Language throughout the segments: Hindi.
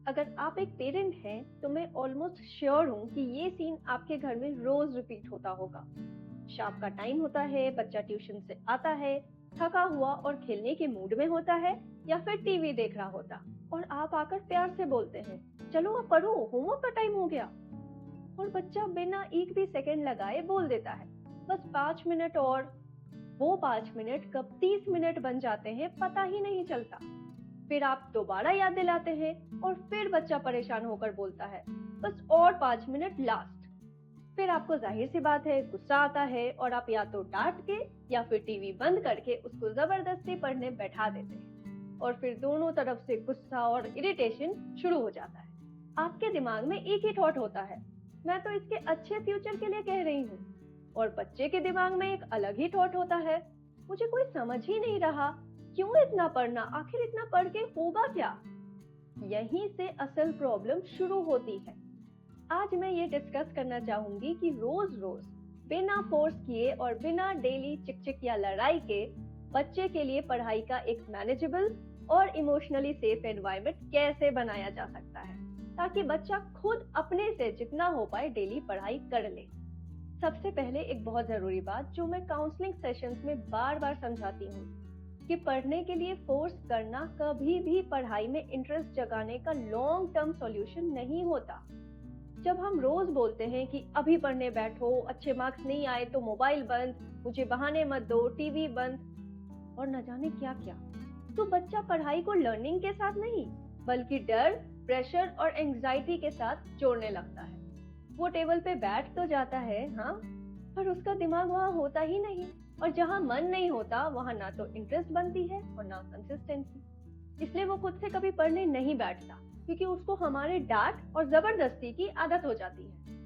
अगर आप एक पेरेंट हैं तो मैं ऑलमोस्ट श्योर हूँ कि ये सीन आपके घर में रोज रिपीट होता होगा। शाम का टाइम होता है, बच्चा ट्यूशन से आता है, थका हुआ और खेलने के मूड में होता है या फिर टीवी देख रहा होता, और आप आकर प्यार से बोलते हैं, चलो अब पढ़ो, होमवर्क का टाइम हो गया। और बच्चा बिना एक भी सेकंड लगाए बोल देता है, बस 5 मिनट और। वो 5 मिनट कब 30 मिनट बन जाते हैं पता ही नहीं चलता। फिर आप दोबारा याद दिलाते हैं और फिर बच्चा परेशान होकर बोलता है, बस और 5 मिनट लास्ट। फिर आपको जाहिर सी बात है गुस्सा आता है और आप या तो डांट के या फिर टीवी बंद करके उसको जबरदस्ती पढ़ने बैठा देते हैं। और फिर दोनों तरफ से गुस्सा और इरिटेशन शुरू हो जाता है। आपके दिमाग में एक ही थॉट होता है, मैं तो इसके अच्छे फ्यूचर के लिए कह रही हूँ। और बच्चे के दिमाग में एक अलग ही थॉट होता है, मुझे कोई समझ ही नहीं रहा, क्यों इतना पढ़ना, आखिर इतना पढ़ के होगा क्या। यहीं से असल प्रॉब्लम शुरू होती है। आज मैं ये डिस्कस करना चाहूंगी कि रोज रोज बिना फोर्स किए और बिना डेली चिक या लड़ाई के बच्चे के लिए पढ़ाई का एक मैनेजेबल और इमोशनली सेफ एनवायरनमेंट कैसे बनाया जा सकता है, ताकि बच्चा खुद अपने से जितना हो पाए डेली पढ़ाई कर ले। सबसे पहले एक बहुत जरूरी बात जो मैं काउंसलिंग सेशंस में बार बार समझाती हूँ कि पढ़ने के लिए फोर्स करना कभी भी पढ़ाई में इंटरेस्ट जगाने का लॉन्ग टर्म सॉल्यूशन नहीं होता। जब हम रोज बोलते हैं कि अभी पढ़ने बैठो, अच्छे मार्क्स नहीं आए तो मोबाइल बंद, मुझे बहाने मत दो, टीवी बंद और न जाने क्या क्या, तो बच्चा पढ़ाई को लर्निंग के साथ नहीं बल्कि डर, प्रेशर और एंजाइटी के साथ जोड़ने लगता है। वो टेबल पे बैठ तो जाता है हाँ, पर उसका दिमाग वहाँ होता ही नहीं। और जहाँ मन नहीं होता वहाँ ना तो इंटरेस्ट बनती है और ना कंसिस्टेंसी। इसलिए वो खुद से कभी पढ़ने नहीं बैठता, क्योंकि उसको हमारे डांट और जबरदस्ती की आदत हो जाती है।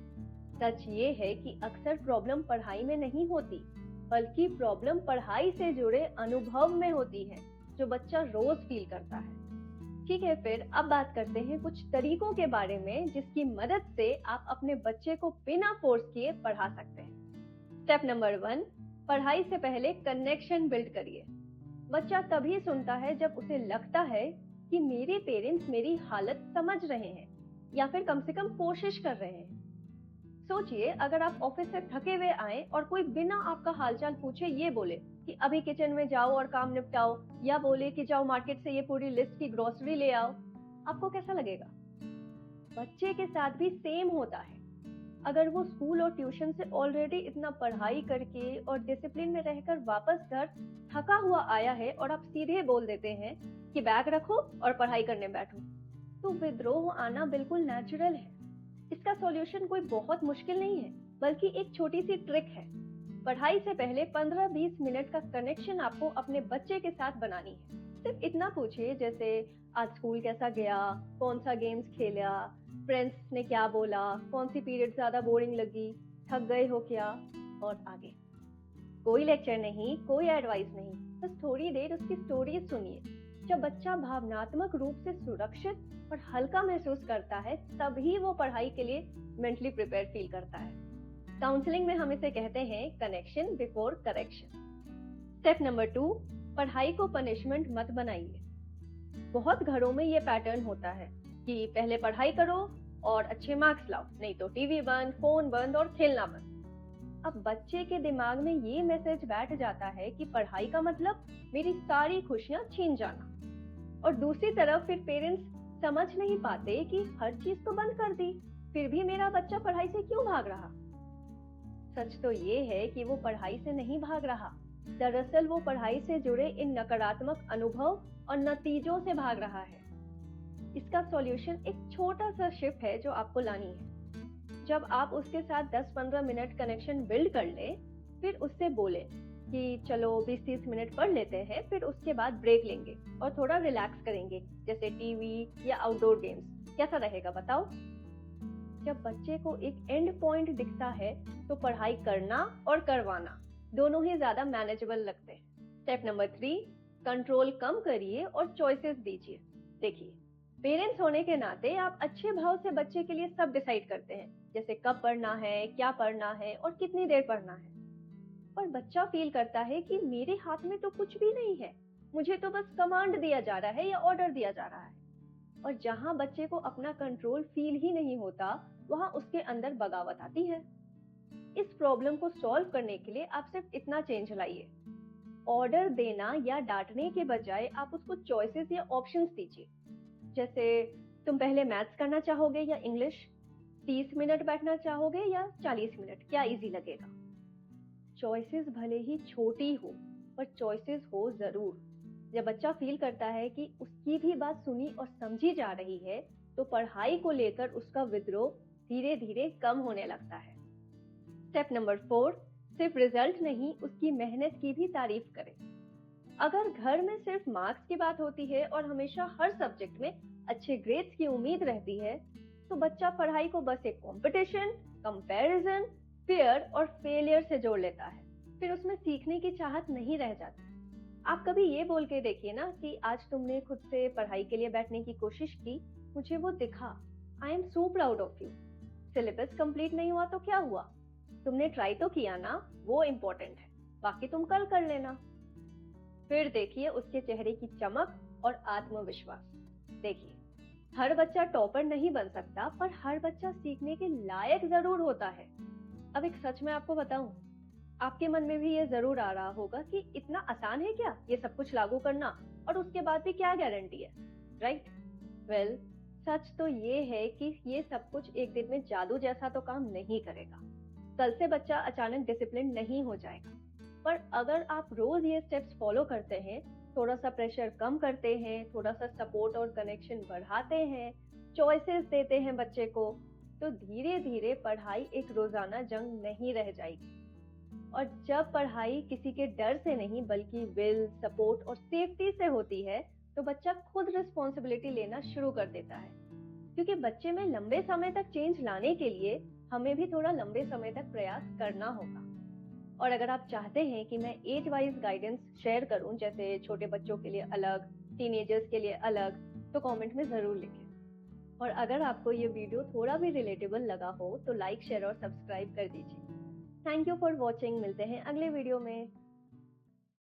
सच ये है कि अक्सर प्रॉब्लम पढ़ाई में नहीं होती, बल्कि प्रॉब्लम पढ़ाई से जुड़े अनुभव में होती है जो बच्चा रोज फील करता है। ठीक है, फिर अब बात करते हैं कुछ तरीकों के बारे में जिसकी मदद से आप अपने बच्चे को बिना फोर्स किए पढ़ा सकते हैं। स्टेप नंबर 1, पढ़ाई से पहले कनेक्शन बिल्ड करिए। बच्चा तभी सुनता है जब उसे लगता है कि मेरे पेरेंट्स मेरी हालत समझ रहे हैं या फिर कम से कम कोशिश कर रहे हैं। सोचिए, अगर आप ऑफिस से थके हुए आए और कोई बिना आपका हालचाल पूछे ये बोले कि अभी किचन में जाओ और काम निपटाओ, या बोले कि जाओ मार्केट से ये पूरी लिस्ट की ग्रोसरी ले आओ, आपको कैसा लगेगा? बच्चे के साथ भी सेम होता है। अगर वो स्कूल और ट्यूशन से ऑलरेडी इतना पढ़ाई करके और डिसिप्लिन में रहकर वापस घर थका हुआ आया है और आप सीधे बोल देते हैं कि बैग रखो और पढ़ाई करने बैठो, तो विद्रोह आना बिल्कुल नेचुरल है। इसका सॉल्यूशन कोई बहुत मुश्किल नहीं है, बल्कि एक छोटी सी ट्रिक है। पढ़ाई से पहले 15-20 मिनट का कनेक्शन आपको अपने बच्चे के साथ बनानी है। सिर्फ इतना पूछिए जैसे आज स्कूल कैसा गया, कौन सा गेम्स खेला, फ्रेंड्स ने क्या बोला, कौन सी पीरियड ज्यादा बोरिंग लगी, थक गए हो क्या, और आगे। कोई लेक्चर नहीं, कोई एडवाइस नहीं, बस थोड़ी देर उसकी स्टोरी सुनिए। जब बच्चा भावनात्मक रूप से सुरक्षित और हल्का महसूस करता है तभी वो पढ़ाई के लिए मेंटली प्रिपेयर फील करता है। काउंसलिंग में हम इसे कहते हैं connection before correction. Step number 2, पढ़ाई को पनिशमेंट मत बनाइए। बहुत घरों में ये पैटर्न होता है कि पहले पढ़ाई करो और अच्छे मार्क्स लाओ, नहीं तो टीवी बंद, फोन बंद और खेलना बंद। अब बच्चे के दिमाग में ये मैसेज बैठ जाता है कि पढ़ाई का मतलब मेरी सारी खुशियां छीन जाना। और दूसरी तरफ फिर पेरेंट्स समझ नहीं पाते कि हर चीज तो बंद कर दी, फिर भी मेरा बच्चा पढ़ाई से क्यों भाग रहा। सच तो ये है कि वो पढ़ाई से नहीं भाग रहा, दरअसल वो पढ़ाई से जुड़े इन नकारात्मक अनुभव और नतीजों से भाग रहा है। इसका सॉल्यूशन एक छोटा सा शिफ्ट है जो आपको लानी है। जब आप उसके साथ 10-15 मिनट कनेक्शन बिल्ड कर ले, फिर उससे बोले कि चलो 20-30 मिनट पढ़ लेते हैं, फिर उसके बाद ब्रेक लेंगे और थोड़ा रिलैक्स करेंगे, जैसे टीवी या आउटडोर गेम्स। कैसा रहेगा बताओ? जब बच्चे को एक एंड पॉइंट दिखता है तो पढ़ाई करना और करवाना दोनों ही ज्यादा मैनेजेबल लगते हैं। स्टेप नंबर 3, कंट्रोल कम करिए और चॉइसेस दीजिए। देखिए, पेरेंट्स होने के नाते आप अच्छे भाव से बच्चे के लिए सब डिसाइड करते हैं, जैसे कब पढ़ना है, क्या पढ़ना है और कितनी देर पढ़ना है। पर बच्चा फील करता है कि मेरे हाथ में तो कुछ भी नहीं है, मुझे तो बस कमांड दिया जा रहा है या ऑर्डर दिया जा रहा है। और जहाँ बच्चे को अपना कंट्रोल फील ही नहीं होता, वहाँ उसके अंदर बगावत आती है। इस प्रॉब्लम को सॉल्व करने के लिए आप सिर्फ इतना चेंज लाइए। ऑर्डर देना या डांटने के बजाय आप उसको चॉइसेस या ऑप्शंस दीजिए। जैसे, तुम पहले मैथ्स करना चाहोगे या इंग्लिश? 30 मिनट बैठना चाहोगे या 40 मिनट? क्या इजी लगेगा? चॉइसेस भले ही छोटी हो, पर चॉइसेस हो जरूर। जब बच्चा फील करता है कि उसकी भी बात सुनी और समझी जा रही है, तो पढ़ाई को लेकर उसका विद्रोह धीरे धीरे कम होने लगता है। स्टेप नंबर 4, सिर्फ रिजल्ट नहीं, उसकी मेहनत की भी तारीफ करें। अगर घर में सिर्फ मार्क्स की बात होती है और हमेशा हर सब्जेक्ट में अच्छे ग्रेड्स की उम्मीद रहती है, तो बच्चा पढ़ाई को बस एक कंपटीशन, कंपैरिजन, फियर और फेलियर से जोड़ लेता है। फिर उसमें सीखने की चाहत नहीं रह जाती। आप कभी ये बोल के देखिए ना कि आज तुमने खुद से पढ़ाई के लिए बैठने की कोशिश की, मुझे वो दिखा, I am so proud of you. Syllabus complete नहीं हुआ तो क्या हुआ, तुमने ट्राई तो किया ना, वो इम्पोर्टेंट है, बाकी तुम कल कर लेना। फिर देखिए उसके चेहरे की चमक और आत्मविश्वास। देखिए, हर बच्चा टॉपर नहीं बन सकता, पर हर बच्चा सीखने के लायक जरूर होता है। अब एक सच मैं आपको बताऊं, आपके मन में भी ये जरूर आ रहा होगा कि इतना आसान है क्या ये सब कुछ लागू करना, और उसके बाद भी क्या गारंटी है, राइट? वेल, सच तो ये है कि ये सब कुछ एक दिन में जादू जैसा तो काम नहीं करेगा। कल से बच्चा अचानक डिसिप्लिन नहीं हो जाएगा, पर अगर आप रोज ये स्टेप्स फॉलो करते हैं, थोड़ा सा प्रेशर कम करते हैं, थोड़ा सा सपोर्ट और कनेक्शन बढ़ाते हैं, चॉइसेस देते हैं बच्चे को, तो धीरे धीरे पढ़ाई एक रोजाना जंग नहीं रह जाएगी। और जब पढ़ाई किसी के डर से नहीं बल्कि विल, सपोर्ट और सेफ्टी से होती है, तो बच्चा खुद रिस्पॉन्सिबिलिटी लेना शुरू कर देता है। क्योंकि बच्चे में लंबे समय तक चेंज लाने के लिए हमें भी थोड़ा लंबे समय तक प्रयास करना होगा। और अगर आप चाहते हैं कि मैं एज वाइज गाइडेंस शेयर करूं, जैसे छोटे बच्चों के लिए अलग, टीनेजर्स के लिए अलग, तो कमेंट में जरूर लिखें। और अगर आपको ये वीडियो थोड़ा भी रिलेटेबल लगा हो तो लाइक, शेयर और सब्सक्राइब कर दीजिए। Thank you for watching. मिलते हैं अगले वीडियो में।